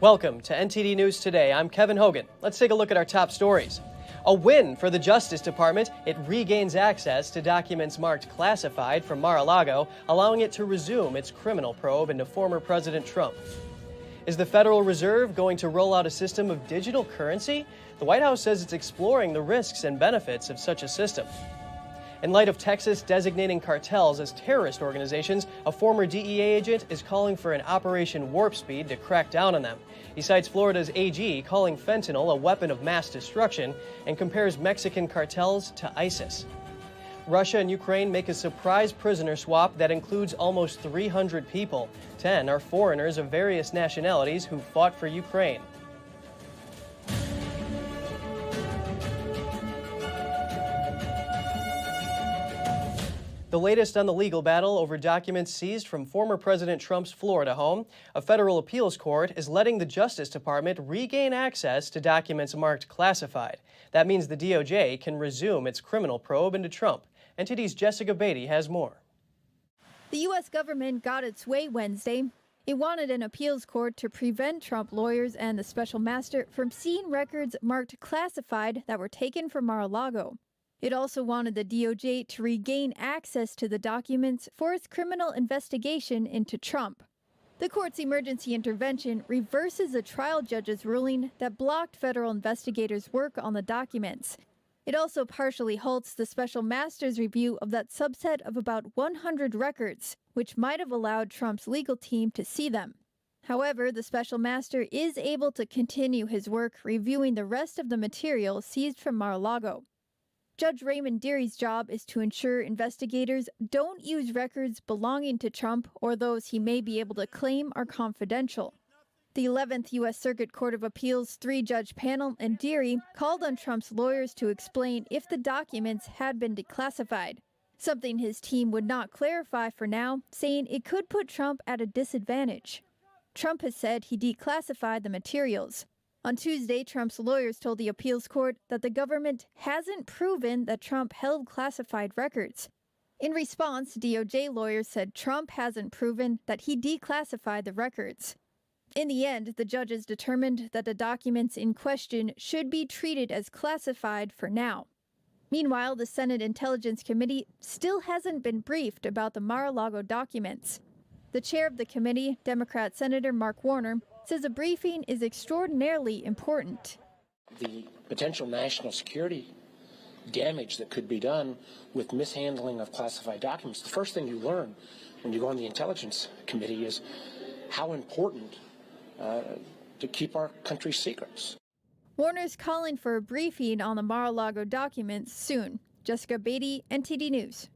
Welcome to NTD News Today. I'm Kevin Hogan. Let's take a look at our top stories. A win for the Justice Department. It regains access to documents marked classified from Mar-a-Lago, allowing it to resume its criminal probe into former President Trump. Is the Federal Reserve going to roll out a system of digital currency? The White House says it's exploring the risks and benefits of such a system. In light of Texas designating cartels as terrorist organizations, a former DEA agent is calling for an Operation Warp Speed to crack down on them. He cites Florida's AG calling fentanyl a weapon of mass destruction and compares Mexican cartels to ISIS. Russia and Ukraine make a surprise prisoner swap that includes almost 300 people. 10 are foreigners of various nationalities who fought for Ukraine. The latest on the legal battle over documents seized from former President Trump's Florida home. A federal appeals court is letting the Justice Department regain access to documents marked classified. That means the DOJ can resume its criminal probe into Trump. NTD's Jessica Beatty has more. The U.S. government got its way Wednesday. It wanted an appeals court to prevent Trump lawyers and the special master from seeing records marked classified that were taken from Mar-a-Lago. It also wanted the DOJ to regain access to the documents for its criminal investigation into Trump. The court's emergency intervention reverses a trial judge's ruling that blocked federal investigators' work on the documents. It also partially halts the special master's review of that subset of about 100 records, which might have allowed Trump's legal team to see them. However, the special master is able to continue his work reviewing the rest of the material seized from Mar-a-Lago. Judge Raymond Deary's job is to ensure investigators don't use records belonging to Trump or those he may be able to claim are confidential. The 11th U.S. Circuit Court of Appeals three-judge panel and Deary called on Trump's lawyers to explain if the documents had been declassified, something his team would not clarify for now, saying it could put Trump at a disadvantage. Trump has said he declassified the materials. On Tuesday, Trump's lawyers told the appeals court that the government hasn't proven that Trump held classified records. In response, DOJ lawyers said Trump hasn't proven that he declassified the records. In the end, the judges determined that the documents in question should be treated as classified for now. Meanwhile, the Senate Intelligence Committee still hasn't been briefed about the Mar-a-Lago documents. The chair of the committee, Democrat Senator Mark Warner, says a briefing is extraordinarily important. The potential national security damage that could be done with mishandling of classified documents. The first thing you learn when you go on the Intelligence Committee is how important to keep our country's secrets. Warner's calling for a briefing on the Mar-a-Lago documents soon. Jessica Beatty, NTD News.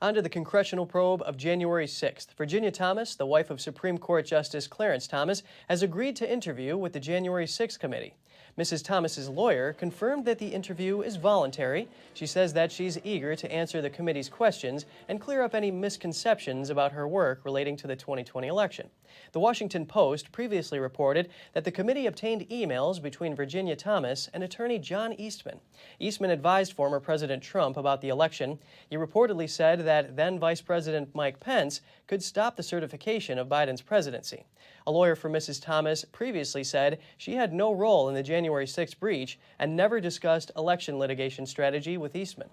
On to the congressional probe of January 6th. Virginia Thomas, the wife of Supreme Court Justice Clarence Thomas, has agreed to interview with the January 6th committee. Mrs. Thomas's lawyer confirmed that the interview is voluntary. She says that she's eager to answer the committee's questions and clear up any misconceptions about her work relating to the 2020 election. The Washington Post previously reported that the committee obtained emails between Virginia Thomas and attorney John Eastman. Eastman advised former President Trump about the election. He reportedly said that then Vice President Mike Pence could stop the certification of Biden's presidency. A lawyer for Mrs. Thomas previously said she had no role in the January 6th breach and never discussed election litigation strategy with Eastman.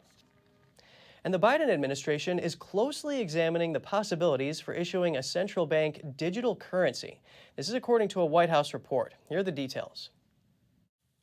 And the Biden administration is closely examining the possibilities for issuing a central bank digital currency. This is according to a White House report. Here are the details.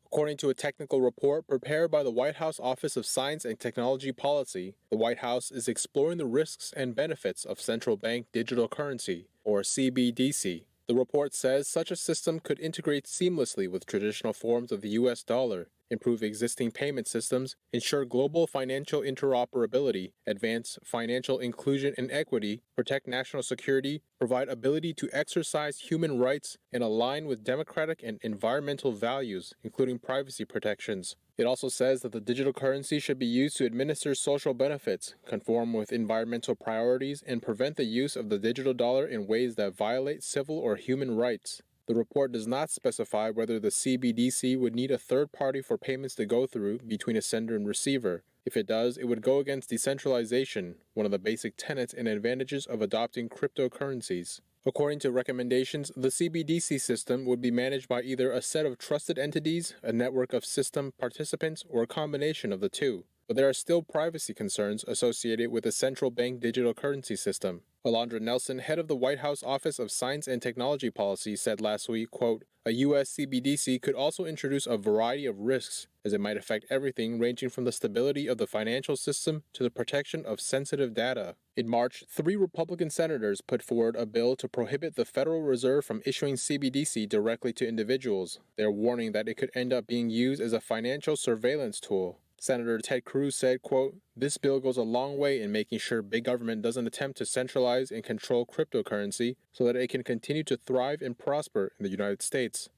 According to a technical report prepared by the White House Office of Science and Technology Policy, the White House is exploring the risks and benefits of central bank digital currency, or CBDC. The report says such a system could integrate seamlessly with traditional forms of the U.S. dollar, improve existing payment systems, ensure global financial interoperability, advance financial inclusion and equity, protect national security, provide ability to exercise human rights, and align with democratic and environmental values, including privacy protections. It also says that the digital currency should be used to administer social benefits, conform with environmental priorities, and prevent the use of the digital dollar in ways that violate civil or human rights. The report does not specify whether the CBDC would need a third party for payments to go through between a sender and receiver. If it does, it would go against decentralization, one of the basic tenets and advantages of adopting cryptocurrencies. According to recommendations, the CBDC system would be managed by either a set of trusted entities, a network of system participants, or a combination of the two. But there are still privacy concerns associated with the central bank digital currency system. Alondra Nelson, head of the White House Office of Science and Technology Policy, said last week, quote, "A U.S. CBDC could also introduce a variety of risks, as it might affect everything ranging from the stability of the financial system to the protection of sensitive data." In March, 3 Republican senators put forward a bill to prohibit the Federal Reserve from issuing CBDC directly to individuals. They're warning that it could end up being used as a financial surveillance tool. Senator Ted Cruz said, quote, "This bill goes a long way in making sure big government doesn't attempt to centralize and control cryptocurrency so that it can continue to thrive and prosper in the United States."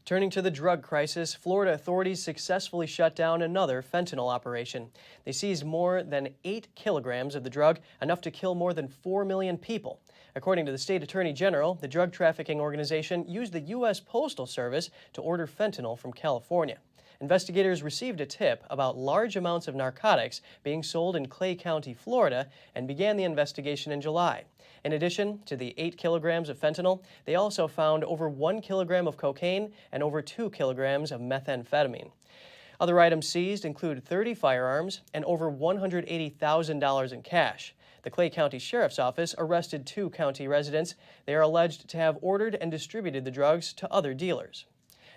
Turning to the drug crisis, Florida authorities successfully shut down another fentanyl operation. They seized more than 8 kilograms of the drug, enough to kill more than 4 million people. According to the state attorney general, the drug trafficking organization used the U.S. Postal Service to order fentanyl from California. Investigators received a tip about large amounts of narcotics being sold in Clay County, Florida, and began the investigation in July. In addition to the 8 kilograms of fentanyl, they also found over 1 kilogram of cocaine and over 2 kilograms of methamphetamine. Other items seized include 30 firearms and over $180,000 in cash. The Clay County Sheriff's Office arrested 2 county residents. They are alleged to have ordered and distributed the drugs to other dealers.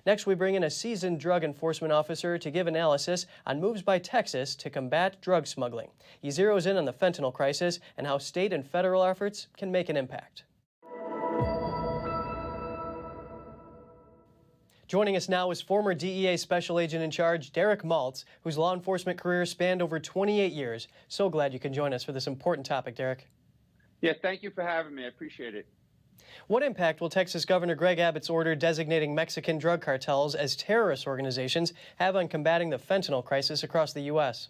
Next, we bring in a seasoned drug enforcement officer to give analysis on moves by Texas to combat drug smuggling. He zeroes in on the fentanyl crisis and how state and federal efforts can make an impact. Joining us now is former DEA Special Agent in Charge Derek Maltz, whose law enforcement career spanned over 28 years. So glad you can join us for this important topic, Derek. Yeah, thank you for having me. I appreciate it. What impact will Texas Governor Greg Abbott's order designating Mexican drug cartels as terrorist organizations have on combating the fentanyl crisis across the U.S.?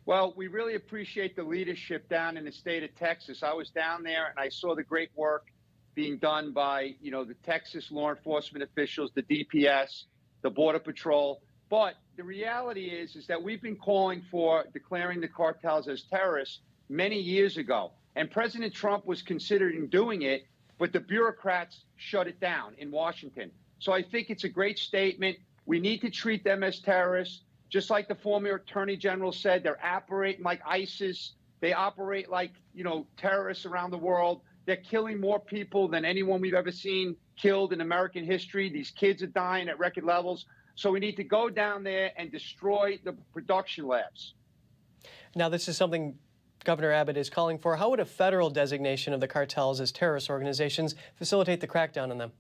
Well, we really appreciate the leadership down in the state of Texas. I was down there and I saw the great work being done by, the Texas law enforcement officials, the DPS, the Border Patrol. But the reality is that we've been calling for declaring the cartels as terrorists many years ago. And President Trump was considering doing it, but the bureaucrats shut it down in Washington. So I think it's a great statement. We need to treat them as terrorists. Just like the former Attorney General said, they're operating like ISIS. They operate like, terrorists around the world. They're killing more people than anyone we've ever seen killed in American history. These kids are dying at record levels. So we need to go down there and destroy the production labs. Now, this is something Governor Abbott is calling for. How would a federal designation of the cartels as terrorist organizations facilitate the crackdown on them?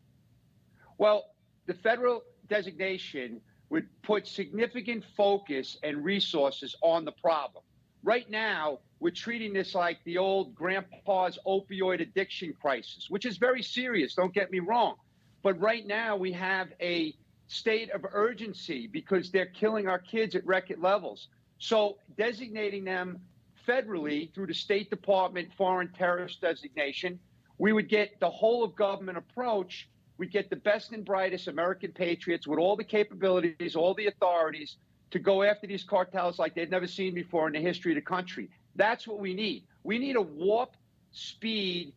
Well, the federal designation would put significant focus and resources on the problem. Right now, we're treating this like the old grandpa's opioid addiction crisis, which is very serious, don't get me wrong. But right now, we have a state of urgency because they're killing our kids at record levels. So designating them federally through the State Department foreign terrorist designation, we would get the whole of government approach. We'd get the best and brightest American patriots with all the capabilities, all the authorities to go after these cartels like they've never seen before in the history of the country. That's what we need. We need a warp speed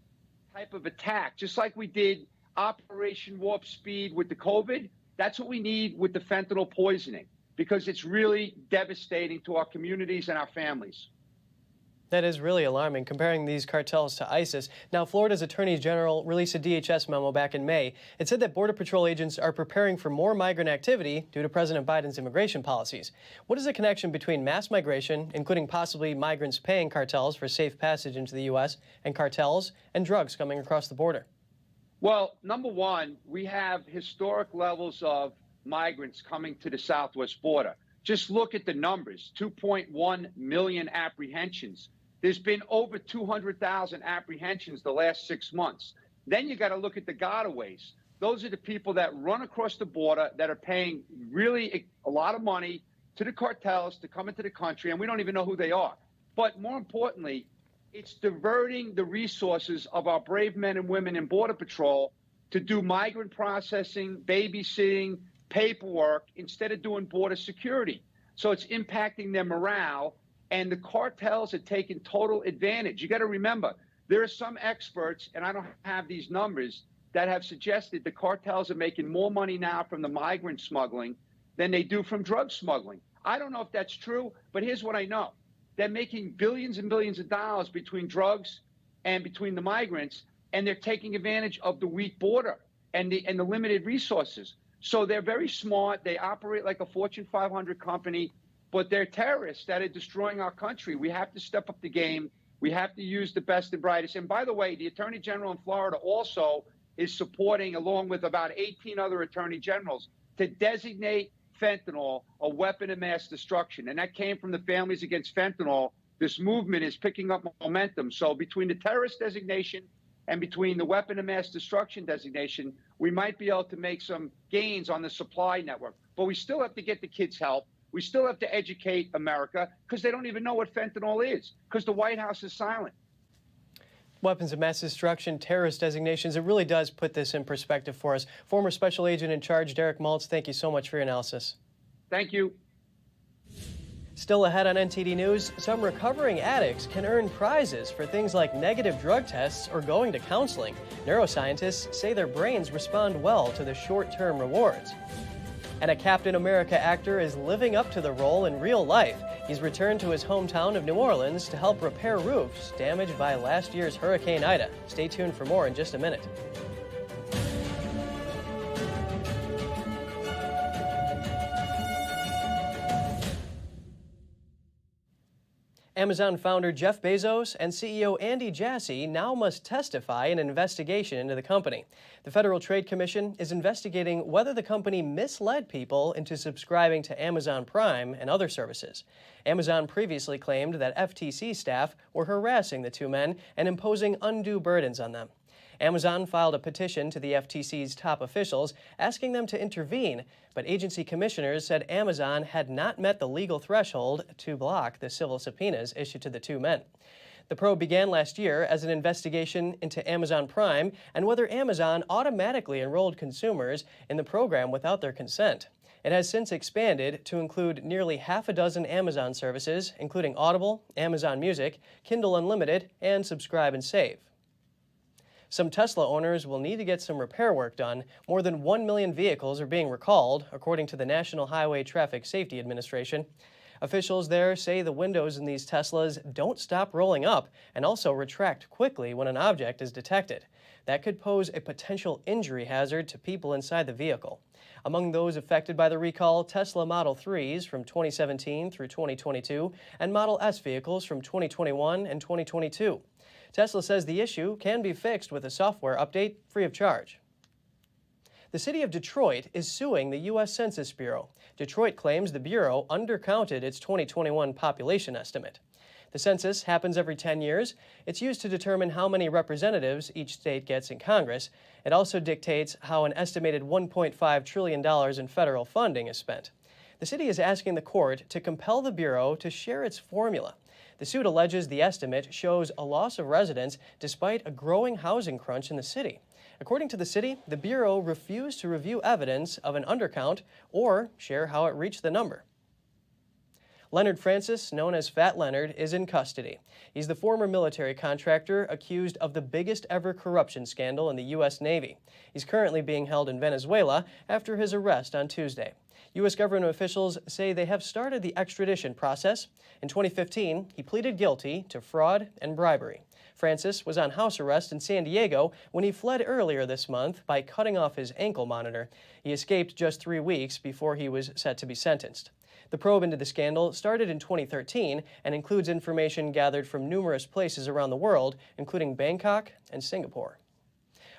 type of attack, just like we did Operation Warp Speed with the COVID. That's what we need with the fentanyl poisoning, because it's really devastating to our communities and our families. That is really alarming, comparing these cartels to ISIS. Now, Florida's Attorney General released a DHS memo back in May. It said that Border Patrol agents are preparing for more migrant activity due to President Biden's immigration policies. What is the connection between mass migration, including possibly migrants paying cartels for safe passage into the U.S., and cartels and drugs coming across the border? Well, number one, we have historic levels of migrants coming to the southwest border. Just look at the numbers, 2.1 million apprehensions. There's been over 200,000 apprehensions the last 6 months. Then you got to look at the gotaways. Those are the people that run across the border that are paying really a lot of money to the cartels to come into the country, and we don't even know who they are. But more importantly, it's diverting the resources of our brave men and women in Border Patrol to do migrant processing, babysitting, paperwork, instead of doing border security. So it's impacting their morale. And the cartels are taking total advantage. You got to remember, There are some experts, and I don't have these numbers, that have suggested the cartels are making more money now from the migrant smuggling than they do from drug smuggling. I don't know if that's true, but here's what I know. They're making billions and billions of dollars between drugs and between the migrants, and they're taking advantage of the weak border and the limited resources. So they're very smart. They operate like a Fortune 500 company, but they're terrorists that are destroying our country. We have to step up the game. We have to use the best and brightest. And by the way, the Attorney General in Florida also is supporting, along with about 18 other attorney generals, to designate fentanyl a weapon of mass destruction. And that came from the Families Against Fentanyl. This movement is picking up momentum. So between the terrorist designation and between the weapon of mass destruction designation, we might be able to make some gains on the supply network. But we still have to get the kids help. We still have to educate America, because they don't even know what fentanyl is, because the White House is silent. Weapons of mass destruction, terrorist designations, it really does put this in perspective for us. Former Special Agent in Charge Derek Maltz, thank you so much for your analysis. Thank you. Still ahead on NTD News, some recovering addicts can earn prizes for things like negative drug tests or going to counseling. Neuroscientists say their brains respond well to the short-term rewards. And a Captain America actor is living up to the role in real life. He's returned to his hometown of New Orleans to help repair roofs damaged by last year's Hurricane Ida. Stay tuned for more in just a minute. Amazon founder Jeff Bezos and CEO Andy Jassy now must testify in an investigation into the company. The Federal Trade Commission is investigating whether the company misled people into subscribing to Amazon Prime and other services. Amazon previously claimed that FTC staff were harassing the two men and imposing undue burdens on them. Amazon filed a petition to the FTC's top officials asking them to intervene, but agency commissioners said Amazon had not met the legal threshold to block the civil subpoenas issued to the two men. The probe began last year as an investigation into Amazon Prime and whether Amazon automatically enrolled consumers in the program without their consent. It has since expanded to include nearly half a dozen Amazon services, including Audible, Amazon Music, Kindle Unlimited, and Subscribe and Save. Some Tesla owners will need to get some repair work done. More than 1 million vehicles are being recalled, according to the National Highway Traffic Safety Administration. Officials there say the windows in these Teslas don't stop rolling up and also retract quickly when an object is detected. That could pose a potential injury hazard to people inside the vehicle. Among those affected by the recall, Tesla Model 3s from 2017 through 2022 and Model S vehicles from 2021 and 2022. Tesla says the issue can be fixed with a software update free of charge. The city of Detroit is suing the U.S. Census Bureau. Detroit claims the Bureau undercounted its 2021 population estimate. The census happens every 10 years. It's used to determine how many representatives each state gets in Congress. It also dictates how an estimated $1.5 trillion in federal funding is spent. The city is asking the court to compel the Bureau to share its formula. The suit alleges the estimate shows a loss of residents despite a growing housing crunch in the city. According to the city, the Bureau refused to review evidence of an undercount or share how it reached the number. Leonard Francis, known as Fat Leonard, is in custody. He's the former military contractor accused of the biggest ever corruption scandal in the U.S. Navy. He's currently being held in Venezuela after his arrest on Tuesday. U.S. government officials say they have started the extradition process. In 2015, he pleaded guilty to fraud and bribery. Francis was on house arrest in San Diego when he fled earlier this month by cutting off his ankle monitor. He escaped just 3 weeks before he was set to be sentenced. The probe into the scandal started in 2013 and includes information gathered from numerous places around the world, including Bangkok and Singapore.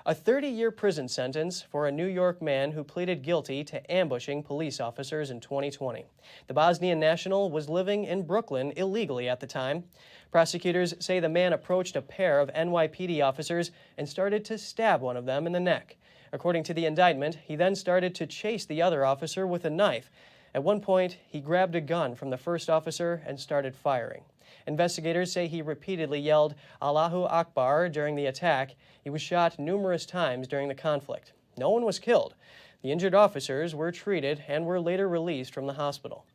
A 30-year prison sentence for a New York man who pleaded guilty to ambushing police officers in 2020. The Bosnian national was living in Brooklyn illegally at the time. Prosecutors say the man approached a pair of NYPD officers and started to stab one of them in the neck. According to the indictment, he then started to chase the other officer with a knife. At one point, he grabbed a gun from the first officer and started firing. Investigators say he repeatedly yelled "Allahu Akbar" during the attack. He was shot numerous times during the conflict. No one was killed. The injured officers were treated and were later released from the hospital.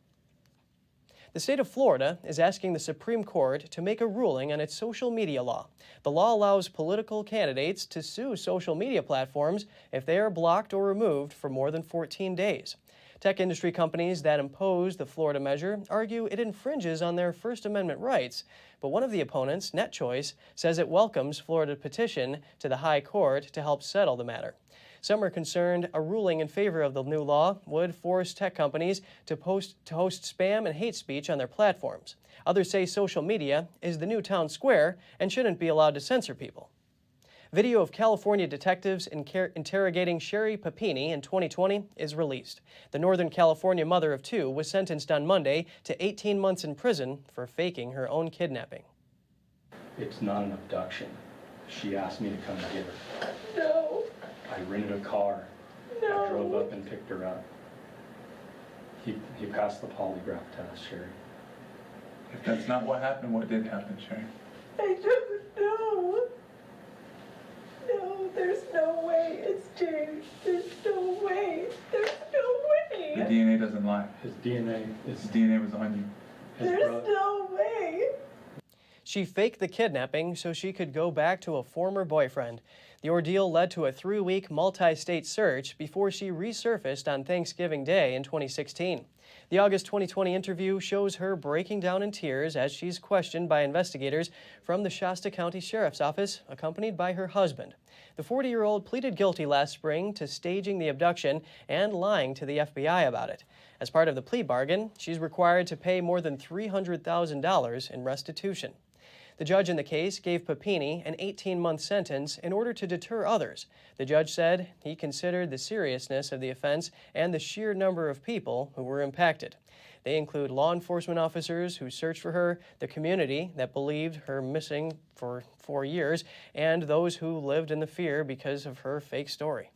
The state of Florida is asking the Supreme Court to make a ruling on its social media law. The law allows political candidates to sue social media platforms if they are blocked or removed for more than 14 days. Tech industry companies that impose the Florida measure argue it infringes on their First Amendment rights, but one of the opponents, NetChoice, says it welcomes Florida's petition to the High Court to help settle the matter. Some are concerned a ruling in favor of the new law would force tech companies to host spam and hate speech on their platforms. Others say social media is the new town square and shouldn't be allowed to censor people. Video of California detectives interrogating Sherry Papini in 2020 is released. The Northern California mother of two was sentenced on Monday to 18 months in prison for faking her own kidnapping. It's not an abduction. She asked me to come get her. No. I rented a car. No. I drove up and picked her up. He passed the polygraph test, Sherry. If that's not what happened, what did happen, Sherry? I don't know. No, there's no way. It's James. There's no way. There's no way. The DNA doesn't lie. His DNA His DNA was on you. There's no way. She faked the kidnapping so she could go back to a former boyfriend. The ordeal led to a 3-week multi-state search before she resurfaced on Thanksgiving Day in 2016. The August 2020 interview shows her breaking down in tears as she's questioned by investigators from the Shasta County Sheriff's Office, accompanied by her husband. The 40-year-old pleaded guilty last spring to staging the abduction and lying to the FBI about it. As part of the plea bargain, she's required to pay more than $300,000 in restitution. The judge in the case gave Papini an 18-month sentence in order to deter others. The judge said he considered the seriousness of the offense and the sheer number of people who were impacted. They include law enforcement officers who searched for her, the community that believed her missing for 4 years, and those who lived in the fear because of her fake story.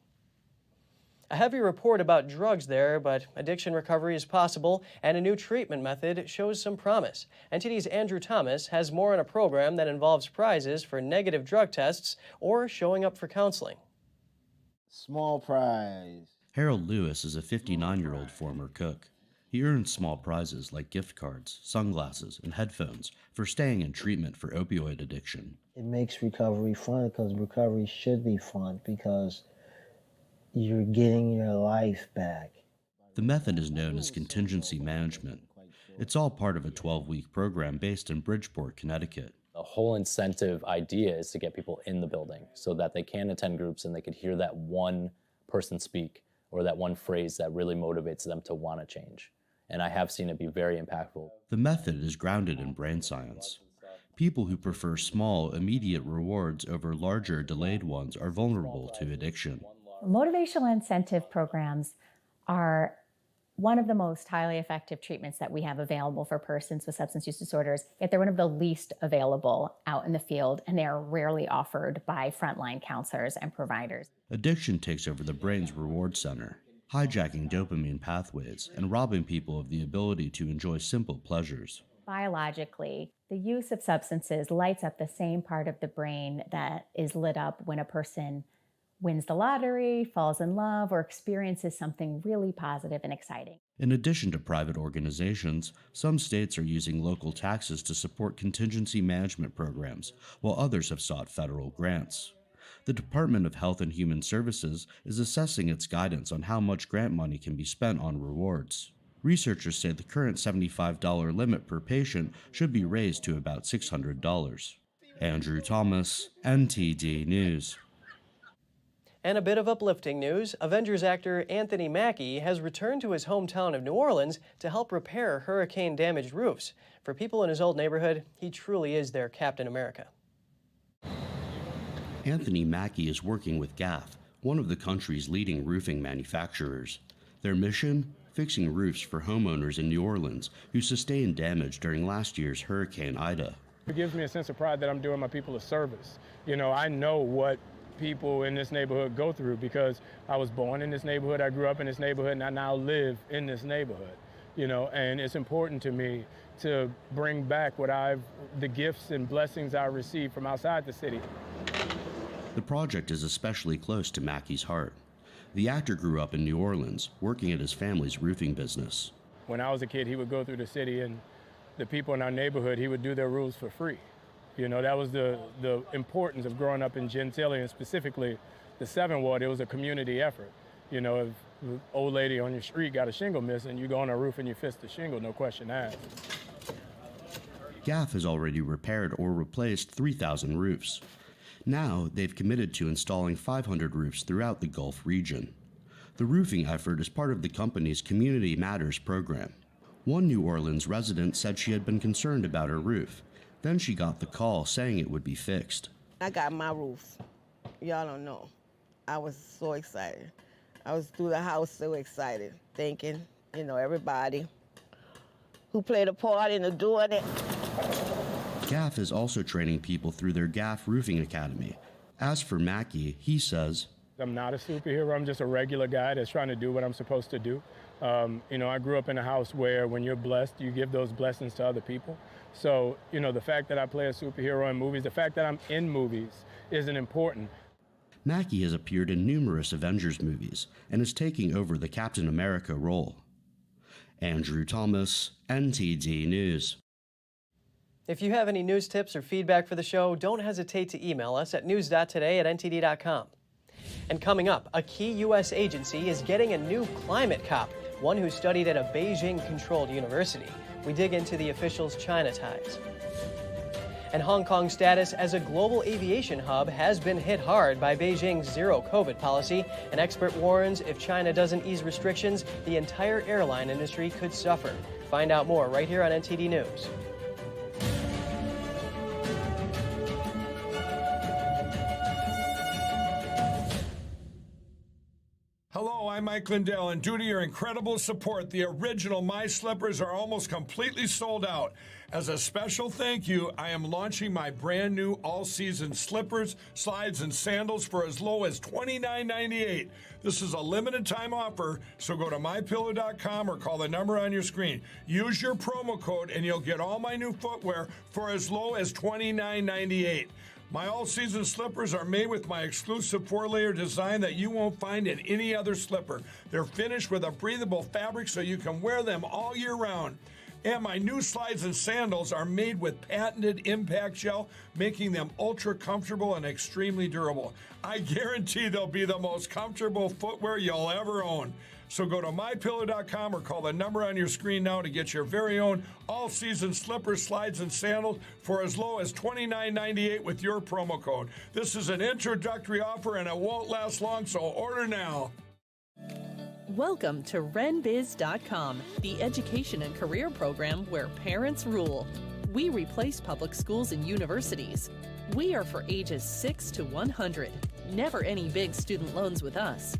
A heavy report about drugs there, but addiction recovery is possible, and a new treatment method shows some promise. NTD's Andrew Thomas has more on a program that involves prizes for negative drug tests or showing up for counseling. Small prize. Harold Lewis is a 59-year-old former cook. He earns small prizes like gift cards, sunglasses, and headphones for staying in treatment for opioid addiction. It makes recovery fun because recovery should be fun because you're getting your life back. The method is known as contingency management. It's all part of a 12-week program based in Bridgeport, Connecticut. The whole incentive idea is to get people in the building so that they can attend groups and they could hear that one person speak or that one phrase that really motivates them to want to change. And I have seen it be very impactful. The method is grounded in brain science. People who prefer small, immediate rewards over larger, delayed ones are vulnerable to addiction. Motivational incentive programs are one of the most highly effective treatments that we have available for persons with substance use disorders, yet they're one of the least available out in the field, and they are rarely offered by frontline counselors and providers. Addiction takes over the brain's reward center, hijacking dopamine pathways and robbing people of the ability to enjoy simple pleasures. Biologically, the use of substances lights up the same part of the brain that is lit up when a person wins the lottery, falls in love, or experiences something really positive and exciting. In addition to private organizations, some states are using local taxes to support contingency management programs, while others have sought federal grants. The Department of Health and Human Services is assessing its guidance on how much grant money can be spent on rewards. Researchers say the current $75 limit per patient should be raised to about $600. Andrew Thomas, NTD News. And a bit of uplifting news, Avengers actor Anthony Mackie has returned to his hometown of New Orleans to help repair hurricane-damaged roofs. For people in his old neighborhood, he truly is their Captain America. Anthony Mackie is working with GAF, one of the country's leading roofing manufacturers. Their mission? Fixing roofs for homeowners in New Orleans who sustained damage during last year's Hurricane Ida. It gives me a sense of pride that I'm doing my people a service. You know, I know what people in this neighborhood go through because I was born in this neighborhood, I grew up in this neighborhood, and I now live in this neighborhood. You know, and it's important to me to bring back the gifts and blessings I received from outside the city. The project is especially close to Mackie's heart. The actor grew up in New Orleans, working at his family's roofing business. When I was a kid, he would go through the city and the people in our neighborhood, he would do their rules for free. You know, that was the importance of growing up in Gentilly, and specifically the 7th Ward. It was a community effort. You know, if an old lady on your street got a shingle missing, you go on a roof and you fix the shingle, no question asked. GAF has already repaired or replaced 3,000 roofs. Now, they've committed to installing 500 roofs throughout the Gulf region. The roofing effort is part of the company's Community Matters program. One New Orleans resident said she had been concerned about her roof. Then she got the call saying it would be fixed. I got my roof. Y'all don't know. I was so excited. I was through the house so excited, thinking, you know, everybody who played a part in doing it. GAF is also training people through their GAF Roofing Academy. As for Mackey, he says, I'm not a superhero. I'm just a regular guy that's trying to do what I'm supposed to do. You know, I grew up in a house where when you're blessed, you give those blessings to other people. So, you know, the fact that I play a superhero in movies, the fact that I'm in movies isn't important. Mackey has appeared in numerous Avengers movies and is taking over the Captain America role. Andrew Thomas, NTD News. If you have any news tips or feedback for the show, don't hesitate to email us at news.today@ntd.com. And coming up, a key U.S. agency is getting a new climate cop, one who studied at a Beijing-controlled university. We dig into the officials' China ties. And Hong Kong's status as a global aviation hub has been hit hard by Beijing's zero-COVID policy. An expert warns if China doesn't ease restrictions, the entire airline industry could suffer. Find out more right here on NTD News. Hello, I'm Mike Lindell, and due to your incredible support, the original My Slippers are almost completely sold out. As a special thank you, I am launching my brand new all-season slippers, slides, and sandals for as low as $29.98. This is a limited time offer, so go to mypillow.com or call the number on your screen. Use your promo code and you'll get all my new footwear for as low as $29.98. My all-season slippers are made with my exclusive 4-layer design that you won't find in any other slipper. They're finished with a breathable fabric so you can wear them all year round. And my new slides and sandals are made with patented impact gel, making them ultra comfortable and extremely durable. I guarantee they'll be the most comfortable footwear you'll ever own. So go to mypillow.com or call the number on your screen now to get your very own all-season slippers, slides, and sandals for as low as $29.98 with your promo code. This is an introductory offer and it won't last long, so order now. Welcome to RenBiz.com, the education and career program where parents rule. We replace public schools and universities. We are for ages 6 to 100. Never any big student loans with us.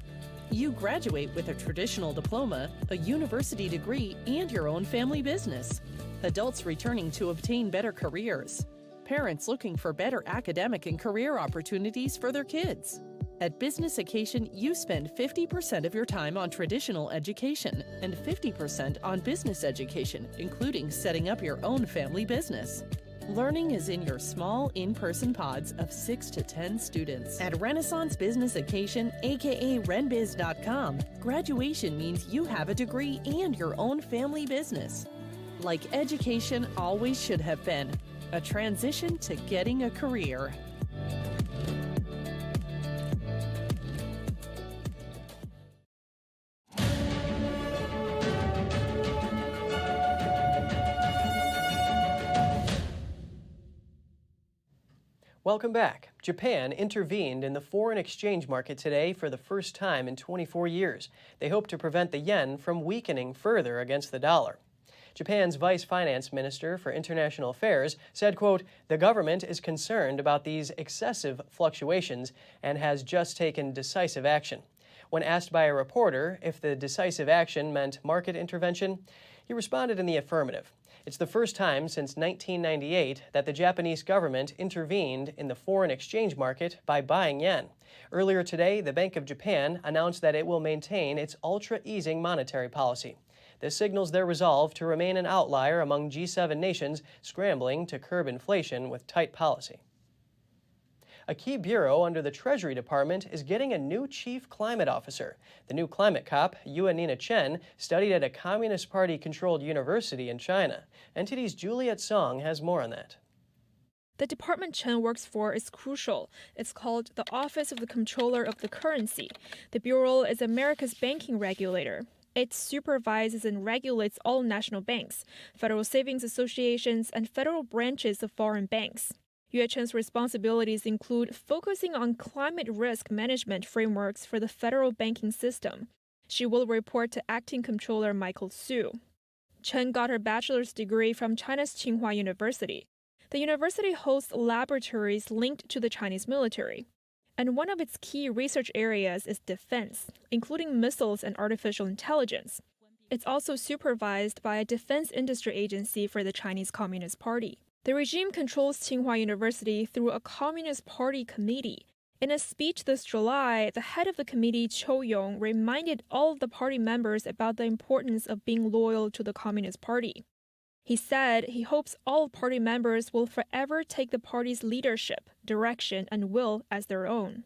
You graduate with a traditional diploma, a university degree, and your own family business. Adults returning to obtain better careers. Parents looking for better academic and career opportunities for their kids. At Businessication, you spend 50% of your time on traditional education and 50% on business education, including setting up your own family business. Learning is in your small, in-person pods of 6 to 10 students. At Renaissance Businessication, aka RenBiz.com, graduation means you have a degree and your own family business. Like education always should have been, a transition to getting a career. Welcome back. Japan intervened in the foreign exchange market today for the first time in 24 years. They hope to prevent the yen from weakening further against the dollar. Japan's Vice Finance Minister for International Affairs said, quote, "The government is concerned about these excessive fluctuations and has just taken decisive action." When asked by a reporter if the decisive action meant market intervention, he responded in the affirmative. It's the first time since 1998 that the Japanese government intervened in the foreign exchange market by buying yen. Earlier today, the Bank of Japan announced that it will maintain its ultra-easing monetary policy. This signals their resolve to remain an outlier among G7 nations scrambling to curb inflation with tight policy. A key bureau under the Treasury Department is getting a new chief climate officer. The new climate cop, Yuanina Chen, studied at a Communist Party-controlled university in China. NTD's Juliet Song has more on that. The department Chen works for is crucial. It's called the Office of the Comptroller of the Currency. The bureau is America's banking regulator. It supervises and regulates all national banks, federal savings associations, and federal branches of foreign banks. Yue Chen's responsibilities include focusing on climate risk management frameworks for the federal banking system. She will report to acting comptroller Michael Su. Chen got her bachelor's degree from China's Tsinghua University. The university hosts laboratories linked to the Chinese military. And one of its key research areas is defense, including missiles and artificial intelligence. It's also supervised by a defense industry agency for the Chinese Communist Party. The regime controls Tsinghua University through a Communist Party committee. In a speech this July, the head of the committee, Chou Yong, reminded all of the party members about the importance of being loyal to the Communist Party. He said he hopes all party members will forever take the party's leadership, direction, and will as their own.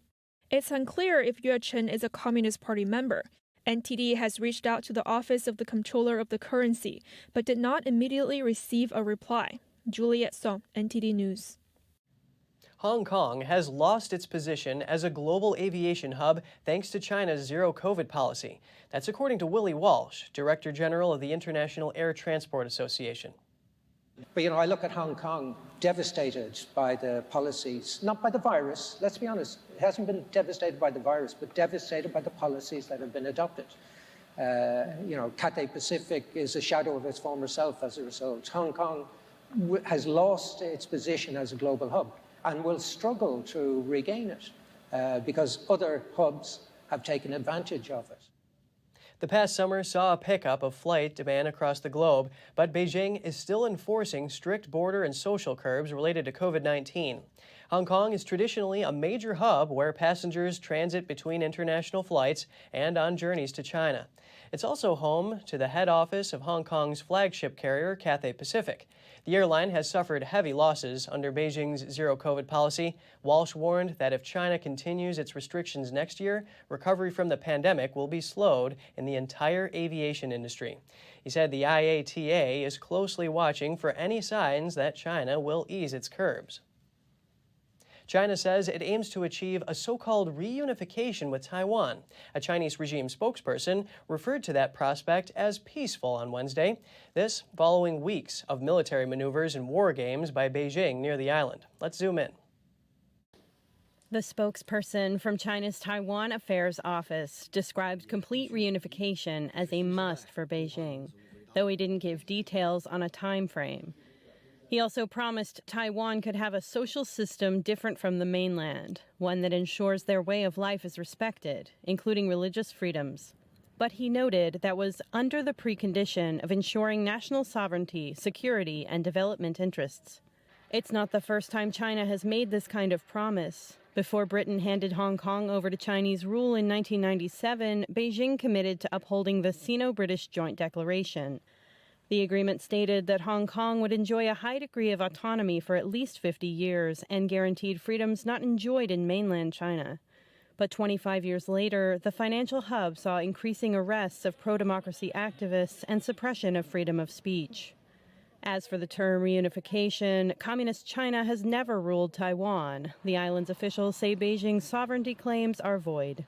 It's unclear if Yue Chen is a Communist Party member. NTD has reached out to the Office of the Comptroller of the Currency, but did not immediately receive a reply. Juliet Song, NTD News. Hong Kong has lost its position as a global aviation hub thanks to China's zero-COVID policy. That's according to Willie Walsh, Director General of the International Air Transport Association. But, you know, I look at Hong Kong devastated by the policies, not by the virus, let's be honest. It hasn't been devastated by the virus, but devastated by the policies that have been adopted. You know, Cathay Pacific is a shadow of its former self as a result. Hong Kong has lost its position as a global hub and will struggle to regain it because other hubs have taken advantage of it. The past summer saw a pickup of flight demand across the globe, but Beijing is still enforcing strict border and social curbs related to COVID-19. Hong Kong is traditionally a major hub where passengers transit between international flights and on journeys to China. It's also home to the head office of Hong Kong's flagship carrier, Cathay Pacific. The airline has suffered heavy losses under Beijing's zero-COVID policy. Walsh warned that if China continues its restrictions next year, recovery from the pandemic will be slowed in the entire aviation industry. He said the IATA is closely watching for any signs that China will ease its curbs. China says it aims to achieve a so-called reunification with Taiwan. A Chinese regime spokesperson referred to that prospect as peaceful on Wednesday. This following weeks of military maneuvers and war games by Beijing near the island. Let's zoom in. The spokesperson from China's Taiwan Affairs Office described complete reunification as a must for Beijing, though he didn't give details on a time frame. He also promised Taiwan could have a social system different from the mainland, one that ensures their way of life is respected, including religious freedoms. But he noted that was under the precondition of ensuring national sovereignty, security, and development interests. It's not the first time China has made this kind of promise. Before Britain handed Hong Kong over to Chinese rule in 1997, Beijing committed to upholding the Sino-British Joint Declaration. The agreement stated that Hong Kong would enjoy a high degree of autonomy for at least 50 years and guaranteed freedoms not enjoyed in mainland China. But 25 years later, the financial hub saw increasing arrests of pro-democracy activists and suppression of freedom of speech. As for the term reunification, Communist China has never ruled Taiwan. The island's officials say Beijing's sovereignty claims are void.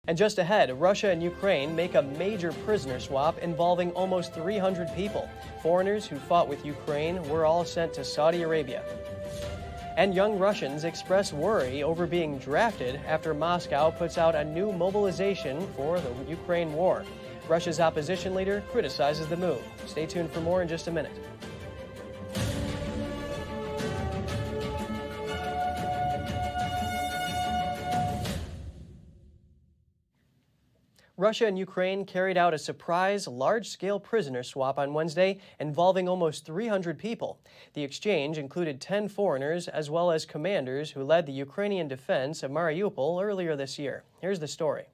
And just ahead, Russia and Ukraine make a major prisoner swap involving almost 300 people. Foreigners who fought with Ukraine were all sent to Saudi Arabia. And young Russians express worry over being drafted after Moscow puts out a new mobilization for the Ukraine war. Russia's opposition leader criticizes the move. Stay tuned for more in just a minute. Russia and Ukraine carried out a surprise, large-scale prisoner swap on Wednesday involving almost 300 people. The exchange included 10 foreigners as well as commanders who led the Ukrainian defense of Mariupol earlier this year. Here's the story.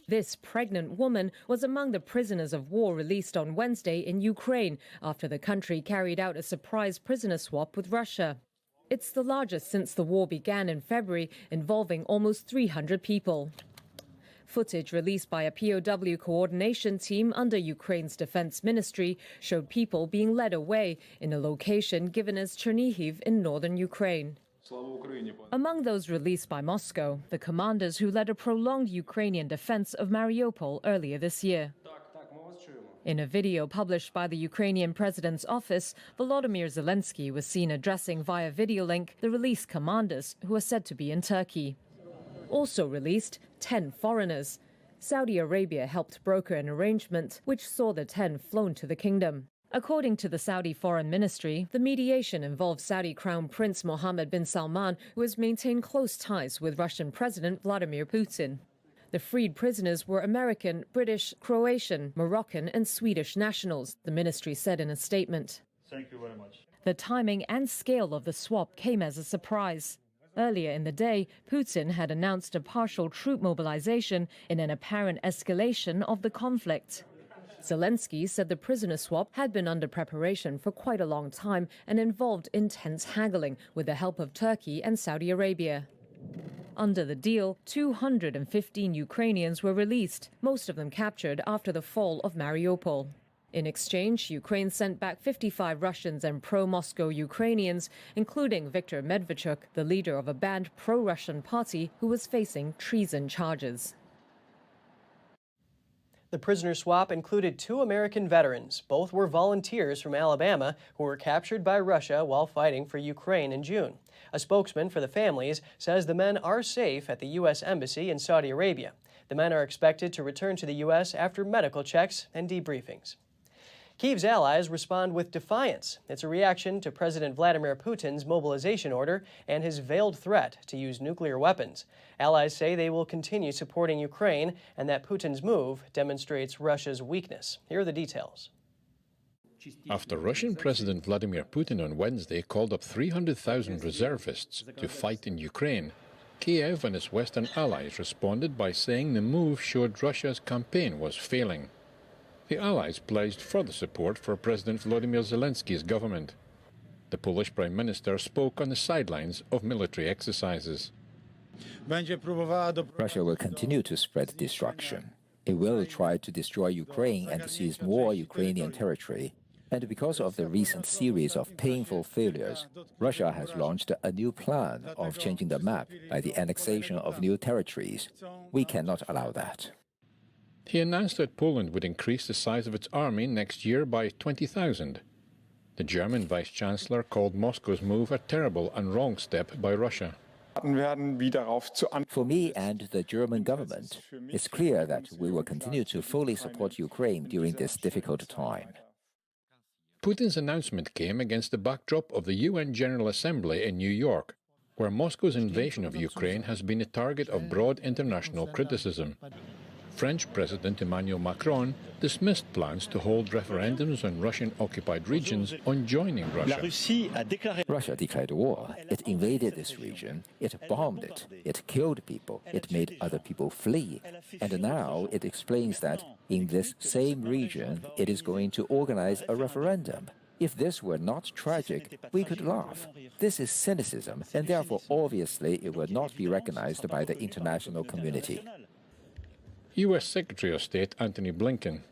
This pregnant woman was among the prisoners of war released on Wednesday in Ukraine after the country carried out a surprise prisoner swap with Russia. It's the largest since the war began in February, involving almost 300 people. Footage released by a POW coordination team under Ukraine's defense ministry showed people being led away in a location given as Chernihiv in northern Ukraine. Among those released by Moscow, the commanders who led a prolonged Ukrainian defense of Mariupol earlier this year. In a video published by the Ukrainian president's office, Volodymyr Zelensky was seen addressing via video link the released commanders who are said to be in Turkey. Also released, 10 foreigners. Saudi Arabia helped broker an arrangement which saw the 10 flown to the kingdom. According to the Saudi Foreign Ministry, the mediation involved Saudi Crown Prince Mohammed bin Salman, who has maintained close ties with Russian President Vladimir Putin. The freed prisoners were American, British, Croatian, Moroccan and Swedish nationals, the ministry said in a statement. Thank you very much. The timing and scale of the swap came as a surprise. Earlier in the day, Putin had announced a partial troop mobilization in an apparent escalation of the conflict. Zelensky said the prisoner swap had been under preparation for quite a long time and involved intense haggling with the help of Turkey and Saudi Arabia. Under the deal, 215 Ukrainians were released, most of them captured after the fall of Mariupol. In exchange, Ukraine sent back 55 Russians and pro-Moscow Ukrainians, including Viktor Medvedchuk, the leader of a banned pro-Russian party who was facing treason charges. The prisoner swap included 2 American veterans. Both were volunteers from Alabama who were captured by Russia while fighting for Ukraine in June. A spokesman for the families says the men are safe at the U.S. Embassy in Saudi Arabia. The men are expected to return to the U.S. after medical checks and debriefings. Kyiv's allies respond with defiance. It's a reaction to President Vladimir Putin's mobilization order and his veiled threat to use nuclear weapons. Allies say they will continue supporting Ukraine and that Putin's move demonstrates Russia's weakness. Here are the details. After Russian President Vladimir Putin on Wednesday called up 300,000 reservists to fight in Ukraine, Kiev and its Western allies responded by saying the move showed Russia's campaign was failing. The allies pledged further support for President Volodymyr Zelensky's government. The Polish Prime Minister spoke on the sidelines of military exercises. Russia will continue to spread destruction. It will try to destroy Ukraine and seize more Ukrainian territory. And because of the recent series of painful failures, Russia has launched a new plan of changing the map by the annexation of new territories. We cannot allow that. He announced that Poland would increase the size of its army next year by 20,000. The German vice-chancellor called Moscow's move a terrible and wrong step by Russia. For me and the German government, it's clear that we will continue to fully support Ukraine during this difficult time. Putin's announcement came against the backdrop of the UN General Assembly in New York, where Moscow's invasion of Ukraine has been a target of broad international criticism. French President Emmanuel Macron dismissed plans to hold referendums on Russian-occupied regions on joining Russia. Russia declared war. It invaded this region. It bombed it. It killed people. It made other people flee. And now it explains that in this same region, it is going to organize a referendum. If this were not tragic, we could laugh. This is cynicism, and therefore obviously it will not be recognized by the international community. U.S. Secretary of State Antony Blinken.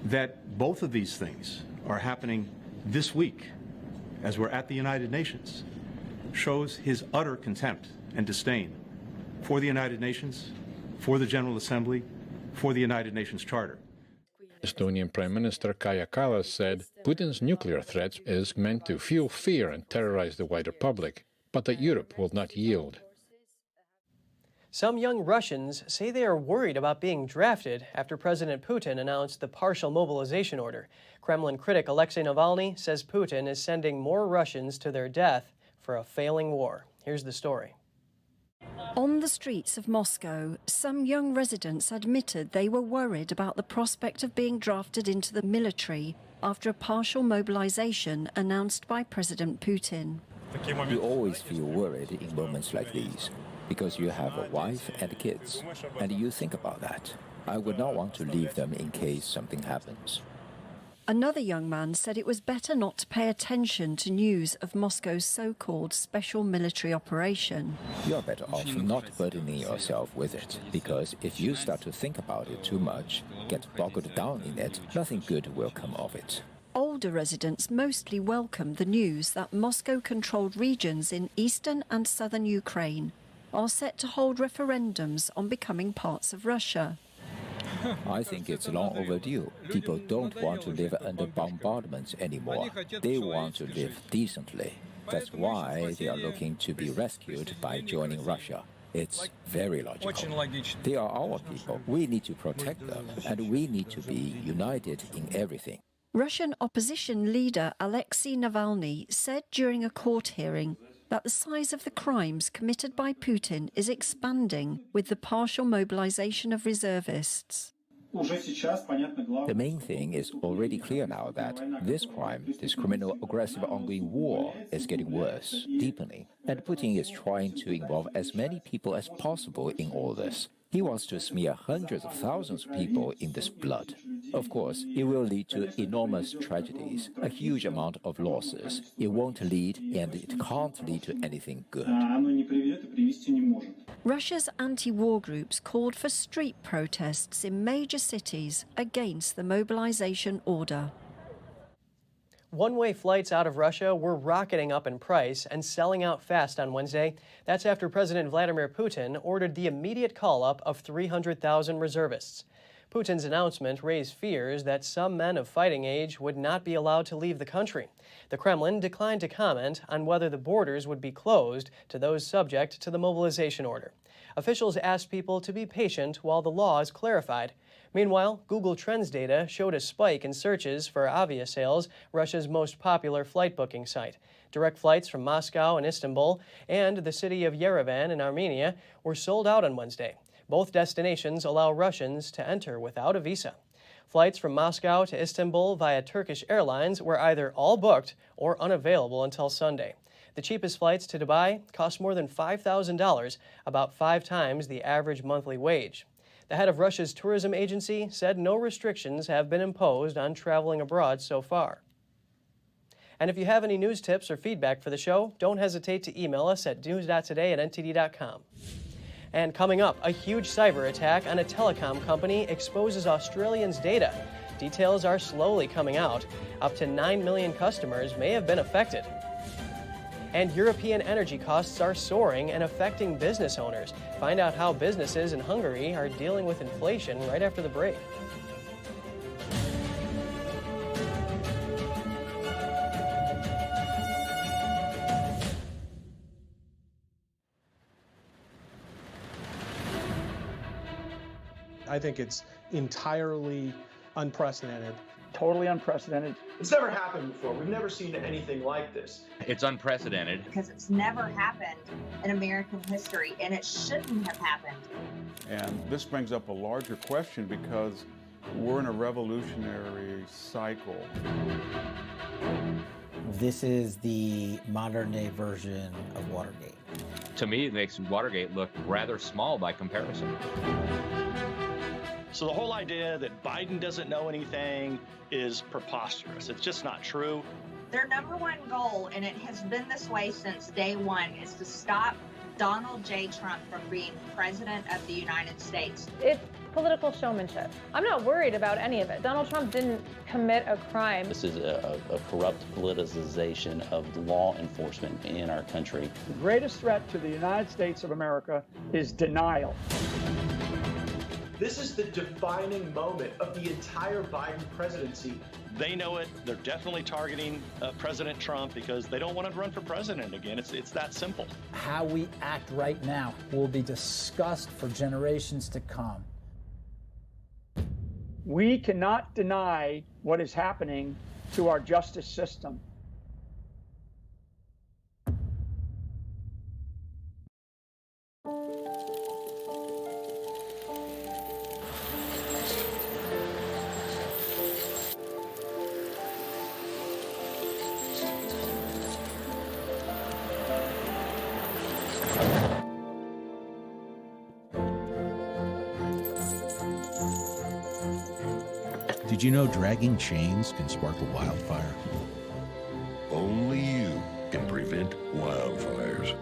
That both of these things are happening this week as we're at the United Nations shows his utter contempt and disdain for the United Nations, for the General Assembly, for the United Nations Charter. Estonian Prime Minister Kaja Kallas said Putin's nuclear threat is meant to fuel fear and terrorize the wider public, but that Europe will not yield. Some young Russians say they are worried about being drafted after President Putin announced the partial mobilization order. Kremlin critic Alexei Navalny says Putin is sending more Russians to their death for a failing war. Here's the story. On the streets of Moscow, some young residents admitted they were worried about the prospect of being drafted into the military after a partial mobilization announced by President Putin. You always feel worried in moments like these, because you have a wife and kids, and you think about that. I would not want to leave them in case something happens. Another young man said it was better not to pay attention to news of Moscow's so-called special military operation. You're better off not burdening yourself with it, because if you start to think about it too much, get bogged down in it, nothing good will come of it. Older residents mostly welcomed the news that Moscow-controlled regions in eastern and southern Ukraine are set to hold referendums on becoming parts of Russia. I think it's long overdue. People don't want to live under bombardments anymore. They want to live decently. That's why they are looking to be rescued by joining Russia. It's very logical. They are our people. We need to protect them, and we need to be united in everything. Russian opposition leader Alexei Navalny said during a court hearing that the size of the crimes committed by Putin is expanding with the partial mobilization of reservists. The main thing is already clear now that this crime, this criminal aggressive ongoing war, is getting worse, deepening. And Putin is trying to involve as many people as possible in all this. He wants to smear hundreds of thousands of people in this blood. Of course, it will lead to enormous tragedies, a huge amount of losses. It won't lead, and it can't lead to anything good. Russia's anti-war groups called for street protests in major cities against the mobilization order. One-way flights out of Russia were rocketing up in price and selling out fast on Wednesday. That's after President Vladimir Putin ordered the immediate call-up of 300,000 reservists. Putin's announcement raised fears that some men of fighting age would not be allowed to leave the country. The Kremlin declined to comment on whether the borders would be closed to those subject to the mobilization order. Officials asked people to be patient while the law is clarified. Meanwhile, Google Trends data showed a spike in searches for Aviation, Russia's most popular flight booking site. Direct flights from Moscow and Istanbul and the city of Yerevan in Armenia were sold out on Wednesday. Both destinations allow Russians to enter without a visa. Flights from Moscow to Istanbul via Turkish Airlines were either all booked or unavailable until Sunday. The cheapest flights to Dubai cost more than $5,000, about 5 times the average monthly wage. The head of Russia's tourism agency said no restrictions have been imposed on traveling abroad so far. And if you have any news tips or feedback for the show, don't hesitate to email us at news.today@ntd.com. And coming up, a huge cyber attack on a telecom company exposes Australians' data. Details are slowly coming out. Up to 9 million customers may have been affected. And European energy costs are soaring and affecting business owners. Find out how businesses in Hungary are dealing with inflation right after the break. I think it's entirely unprecedented. Totally unprecedented. It's never happened before. We've never seen anything like this. It's unprecedented. Because it's never happened in American history, and it shouldn't have happened. And this brings up a larger question because we're in a revolutionary cycle. This is the modern-day version of Watergate. To me, it makes Watergate look rather small by comparison. So the whole idea that Biden doesn't know anything is preposterous. It's just not true. Their number one goal, and it has been this way since day one, is to stop Donald J. Trump from being president of the United States. It's political showmanship. I'm not worried about any of it. Donald Trump didn't commit a crime. This is a corrupt politicization of law enforcement in our country. The greatest threat to the United States of America is denial. This is the defining moment of the entire Biden presidency. They know it. They're definitely targeting President Trump because they don't want to run for president again. It's that simple. How we act right now will be discussed for generations to come. We cannot deny what is happening to our justice system. Did you know dragging chains can spark a wildfire? Only you can prevent wildfires.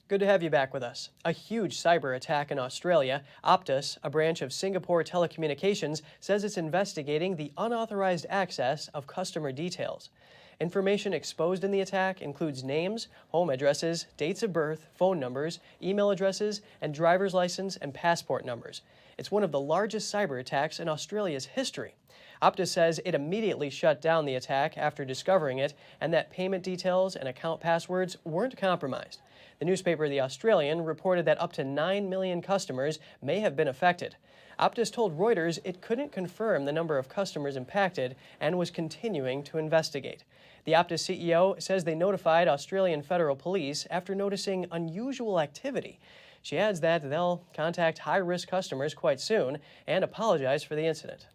Good to have you back with us. A huge cyber attack in Australia. Optus, a branch of Singapore Telecommunications, says it's investigating the unauthorized access of customer details. Information exposed in the attack includes names, home addresses, dates of birth, phone numbers, email addresses, and driver's license and passport numbers. It's one of the largest cyber attacks in Australia's history. Optus says it immediately shut down the attack after discovering it, and that payment details and account passwords weren't compromised. The newspaper The Australian reported that up to 9 million customers may have been affected. Optus told Reuters it couldn't confirm the number of customers impacted and was continuing to investigate. The Optus CEO says they notified Australian Federal Police after noticing unusual activity. She adds that they'll contact high-risk customers quite soon and apologize for the incident.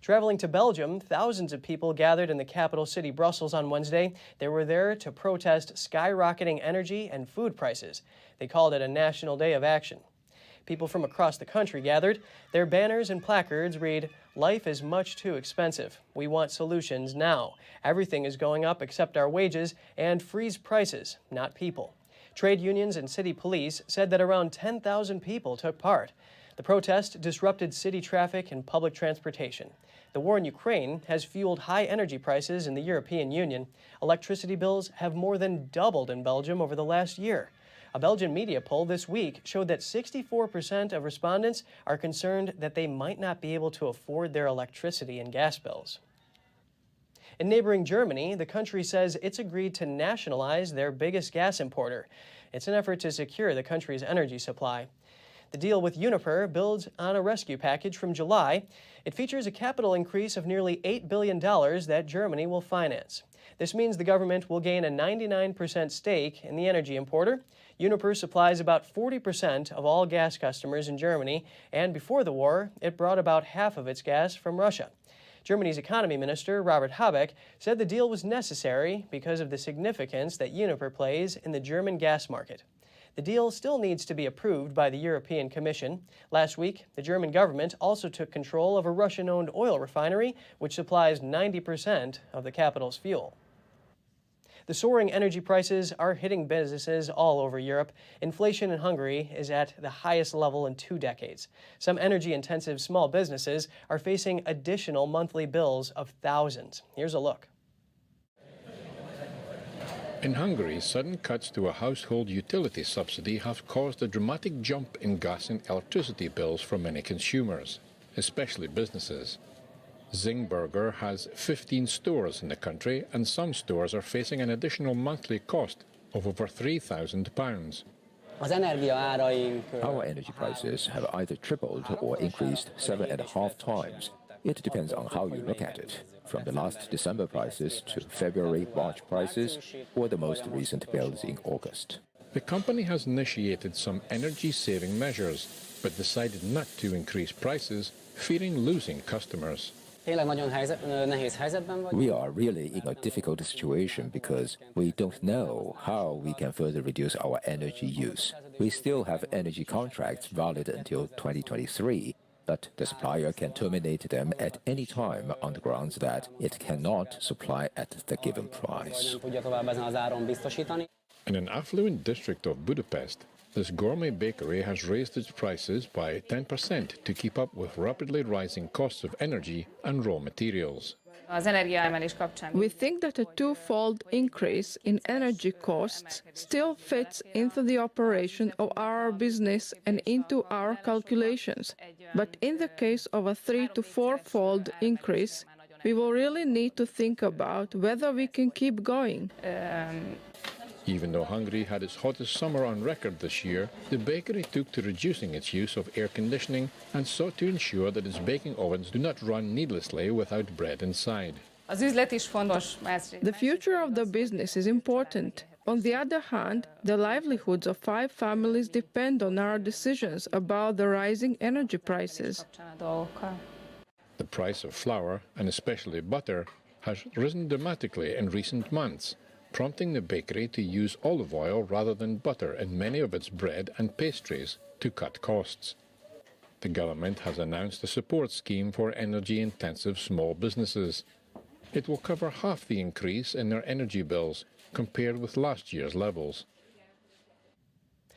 Traveling to Belgium, thousands of people gathered in the capital city Brussels on Wednesday. They were there to protest skyrocketing energy and food prices. They called it a national day of action. People from across the country gathered. Their banners and placards read, "Life is much too expensive. We want solutions now. Everything is going up except our wages, and freeze prices, not people." Trade unions and city police said that around 10,000 people took part. The protest disrupted city traffic and public transportation. The war in Ukraine has fueled high energy prices in the European Union. Electricity bills have more than doubled in Belgium over the last year. A Belgian media poll this week showed that 64% of respondents are concerned that they might not be able to afford their electricity and gas bills. In neighboring Germany, the country says it's agreed to nationalize their biggest gas importer. It's an effort to secure the country's energy supply. The deal with Uniper builds on a rescue package from July. It features a capital increase of nearly $8 billion that Germany will finance. This means the government will gain a 99% stake in the energy importer. Uniper supplies about 40% of all gas customers in Germany, and before the war, it brought about half of its gas from Russia. Germany's economy minister, Robert Habeck, said the deal was necessary because of the significance that Uniper plays in the German gas market. The deal still needs to be approved by the European Commission. Last week, the German government also took control of a Russian-owned oil refinery, which supplies 90% of the capital's fuel. The soaring energy prices are hitting businesses all over Europe. Inflation in Hungary is at the highest level in 2 decades. Some energy-intensive small businesses are facing additional monthly bills of thousands. Here's a look. In Hungary, sudden cuts to a household utility subsidy have caused a dramatic jump in gas and electricity bills for many consumers, especially businesses. Zingburger has 15 stores in the country, and some stores are facing an additional monthly cost of over £3,000. Our energy prices have either tripled or increased 7.5 times. It depends on how you look at it, from the last December prices to February-March prices, or the most recent bills in August. The company has initiated some energy-saving measures, but decided not to increase prices, fearing losing customers. We are really in a difficult situation because we don't know how we can further reduce our energy use. We still have energy contracts valid until 2023, but the supplier can terminate them at any time on the grounds that it cannot supply at the given price. In an affluent district of Budapest, this gourmet bakery has raised its prices by 10% to keep up with rapidly rising costs of energy and raw materials. We think that a twofold increase in energy costs still fits into the operation of our business and into our calculations. But in the case of a 3- to 4-fold increase, we will really need to think about whether we can keep going. Even though Hungary had its hottest summer on record this year, the bakery took to reducing its use of air conditioning and sought to ensure that its baking ovens do not run needlessly without bread inside. The future of the business is important. On the other hand, the livelihoods of 5 families depend on our decisions about the rising energy prices. The price of flour, and especially butter, has risen dramatically in recent months, prompting the bakery to use olive oil rather than butter in many of its bread and pastries to cut costs. The government has announced a support scheme for energy-intensive small businesses. It will cover half the increase in their energy bills compared with last year's levels.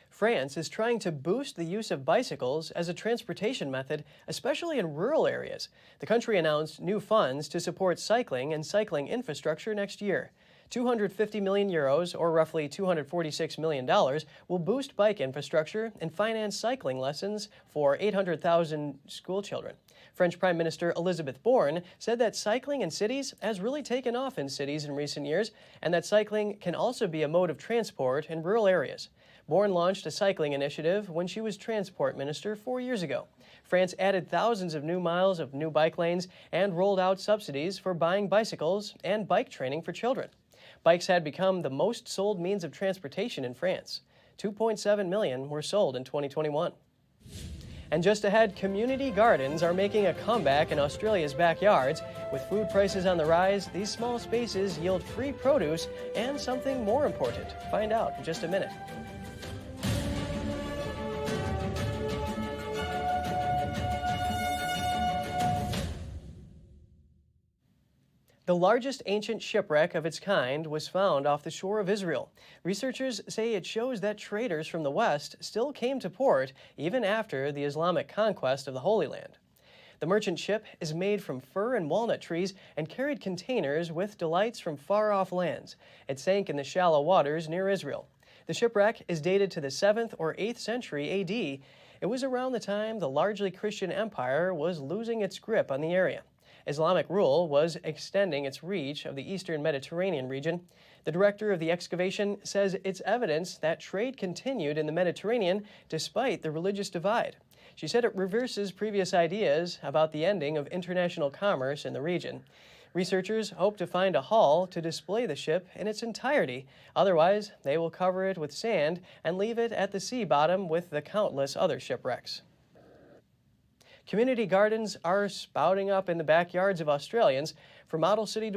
France is trying to boost the use of bicycles as a transportation method, especially in rural areas. The country announced new funds to support cycling and cycling infrastructure next year. 250 million euros, or roughly $246 million, will boost bike infrastructure and finance cycling lessons for 800,000 school children. French Prime Minister Elisabeth Borne said that cycling in cities has really taken off in cities in recent years, and that cycling can also be a mode of transport in rural areas. Borne launched a cycling initiative when she was transport minister 4 years ago. France added thousands of new miles of new bike lanes and rolled out subsidies for buying bicycles and bike training for children. Bikes had become the most sold means of transportation in France. 2.7 million were sold in 2021. And just ahead, community gardens are making a comeback in Australia's backyards. With food prices on the rise, these small spaces yield free produce and something more important. Find out in just a minute. The largest ancient shipwreck of its kind was found off the shore of Israel. Researchers say it shows that traders from the West still came to port even after the Islamic conquest of the Holy Land. The merchant ship is made from fir and walnut trees and carried containers with delights from far-off lands. It sank in the shallow waters near Israel. The shipwreck is dated to the 7th or 8th century A.D. It was around the time the largely Christian empire was losing its grip on the area. Islamic rule was extending its reach of the eastern Mediterranean region. The director of the excavation says it's evidence that trade continued in the Mediterranean despite the religious divide. She said it reverses previous ideas about the ending of international commerce in the region. Researchers hope to find a hull to display the ship in its entirety. Otherwise, they will cover it with sand and leave it at the sea bottom with the countless other shipwrecks. Community gardens are spouting up in the backyards of Australians. For modern city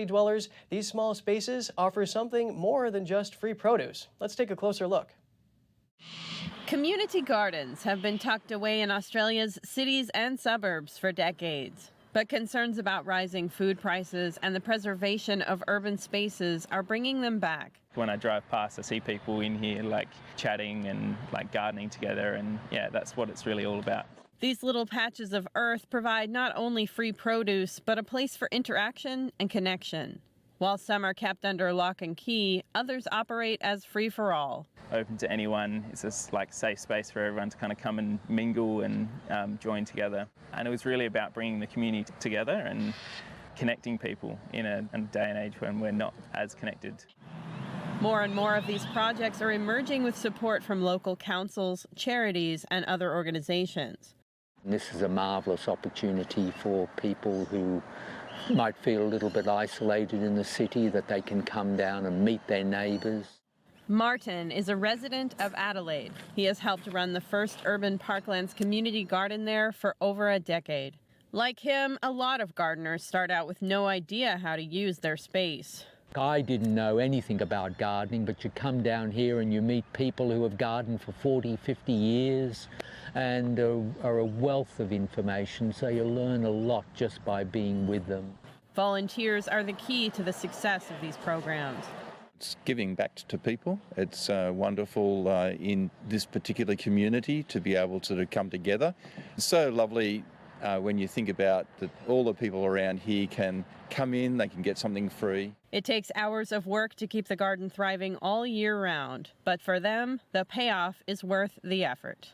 dwellers, these small spaces offer something more than just free produce. Let's take a closer look. Community gardens have been tucked away in Australia's cities and suburbs for decades. But concerns about rising food prices and the preservation of urban spaces are bringing them back. When I drive past, I see people in here like chatting and like gardening together, and yeah, that's what it's really all about. These little patches of earth provide not only free produce, but a place for interaction and connection. While some are kept under lock and key, others operate as free-for-all. Open to anyone. It's just like safe space for everyone to kind of come and mingle and join together. And it was really about bringing the community together and connecting people in a day and age when we're not as connected. More and more of these projects are emerging with support from local councils, charities, and other organizations. This is a marvellous opportunity for people who might feel a little bit isolated in the city, that they can come down and meet their neighbours. Martin is a resident of Adelaide. He has helped run the first urban parklands community garden there for over a decade. Like him, a lot of gardeners start out with no idea how to use their space. I didn't know anything about gardening, but you come down here and you meet people who have gardened for 40, 50 years and are a wealth of information, so you learn a lot just by being with them. Volunteers are the key to the success of these programs. It's giving back to people. It's wonderful in this particular community to be able to come together. It's so lovely when you think about that all the people around here can come in, they can get something free. It takes hours of work to keep the garden thriving all year round, but for them, the payoff is worth the effort.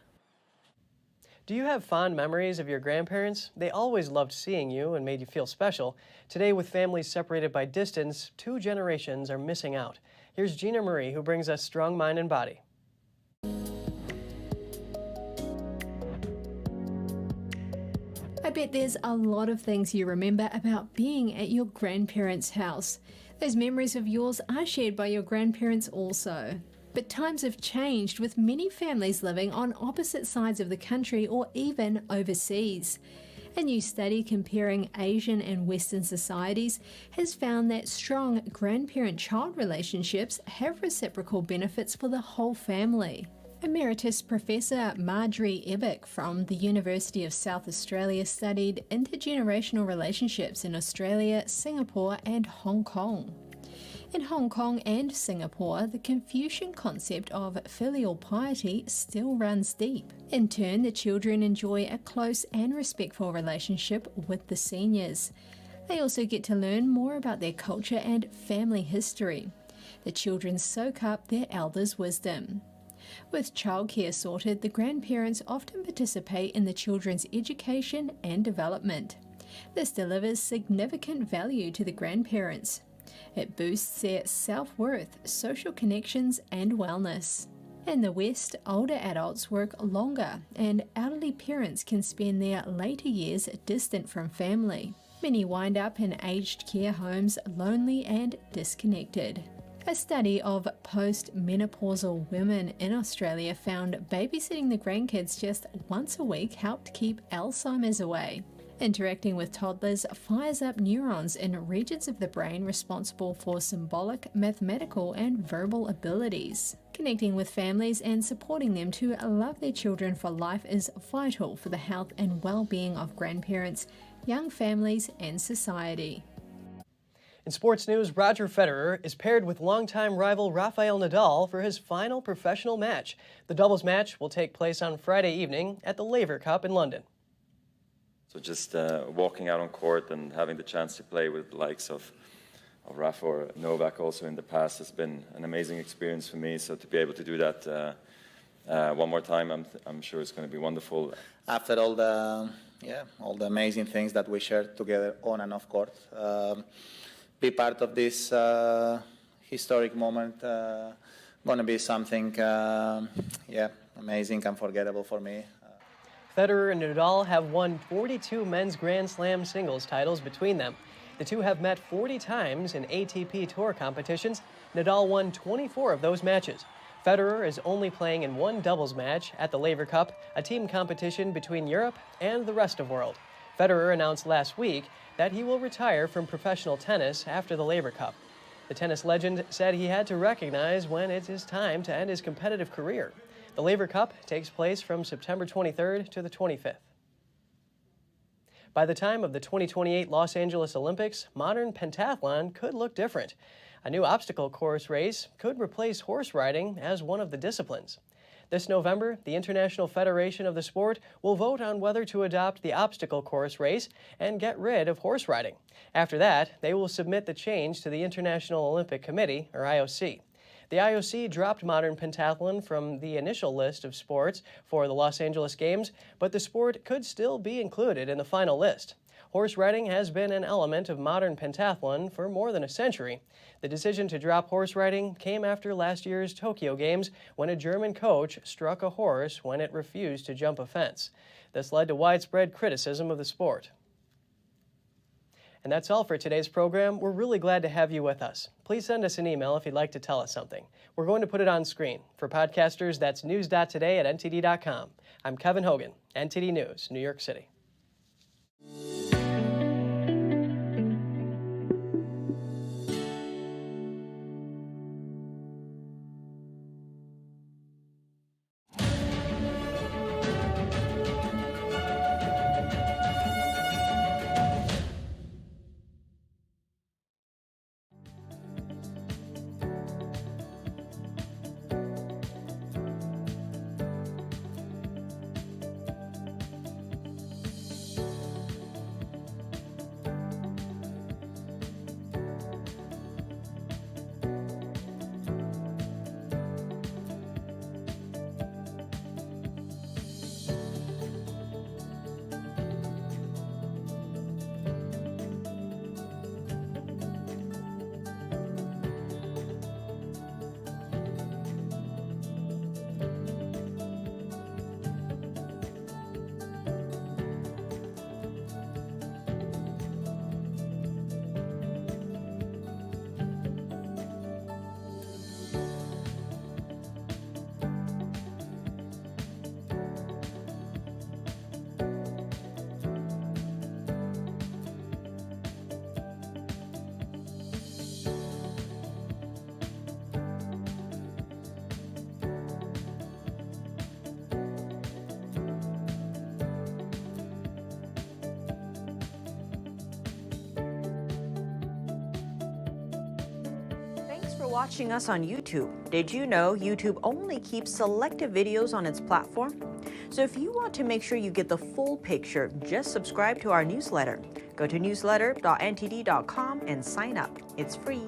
Do you have fond memories of your grandparents? They always loved seeing you and made you feel special. Today, with families separated by distance, 2 generations are missing out. Here's Gina Marie, who brings us Strong Mind and Body. I bet there's a lot of things you remember about being at your grandparents' house. Those memories of yours are shared by your grandparents also. But times have changed, with many families living on opposite sides of the country or even overseas. A new study comparing Asian and Western societies has found that strong grandparent-child relationships have reciprocal benefits for the whole family. Emeritus Professor Marjorie Ebick from the University of South Australia studied intergenerational relationships in Australia, Singapore and Hong Kong. In Hong Kong and Singapore, the Confucian concept of filial piety still runs deep. In turn, the children enjoy a close and respectful relationship with the seniors. They also get to learn more about their culture and family history. The children soak up their elders' wisdom. With childcare sorted, the grandparents often participate in the children's education and development. This delivers significant value to the grandparents. It boosts their self-worth, social connections, and wellness. In the West, older adults work longer, and elderly parents can spend their later years distant from family. Many wind up in aged care homes, lonely and disconnected. A study of post-menopausal women in Australia found babysitting the grandkids just once a week helped keep Alzheimer's away. Interacting with toddlers fires up neurons in regions of the brain responsible for symbolic, mathematical, and verbal abilities. Connecting with families and supporting them to love their children for life is vital for the health and well-being of grandparents, young families, and society. In sports news, Roger Federer is paired with longtime rival Rafael Nadal for his final professional match. The doubles match will take place on Friday evening at the Laver Cup in London. So just walking out on court and having the chance to play with the likes of Rafa or Novak also in the past has been an amazing experience for me. So to be able to do that one more time, I'm sure it's going to be wonderful. After all the amazing things that we shared together on and off court, be part of this historic moment going to be something amazing, unforgettable for me. Federer and Nadal have won 42 men's Grand Slam singles titles between them. The two have met 40 times in ATP Tour competitions. Nadal won 24 of those matches. Federer is only playing in one doubles match at the Laver Cup, a team competition between Europe and the rest of the world. Federer announced last week that he will retire from professional tennis after the Laver Cup. The tennis legend said he had to recognize when it is time to end his competitive career. The Laver Cup takes place from September 23rd to the 25th. By the time of the 2028 Los Angeles Olympics, modern pentathlon could look different. A new obstacle course race could replace horse riding as one of the disciplines. This November, the International Federation of the sport will vote on whether to adopt the obstacle course race and get rid of horse riding. After that, they will submit the change to the International Olympic Committee, or IOC. The IOC dropped modern pentathlon from the initial list of sports for the Los Angeles Games, but the sport could still be included in the final list. Horse riding has been an element of modern pentathlon for more than a century. The decision to drop horse riding came after last year's Tokyo Games, when a German coach struck a horse when it refused to jump a fence. This led to widespread criticism of the sport. And that's all for today's program. We're really glad to have you with us. Please send us an email if you'd like to tell us something. We're going to put it on screen. For podcasters, that's news.today@ntd.com. I'm Kevin Hogan, NTD News, New York City. watching us on YouTube. Did you know YouTube only keeps selective videos on its platform? So if you want to make sure you get the full picture, just subscribe to our newsletter. Go to newsletter.ntd.com and sign up. It's free.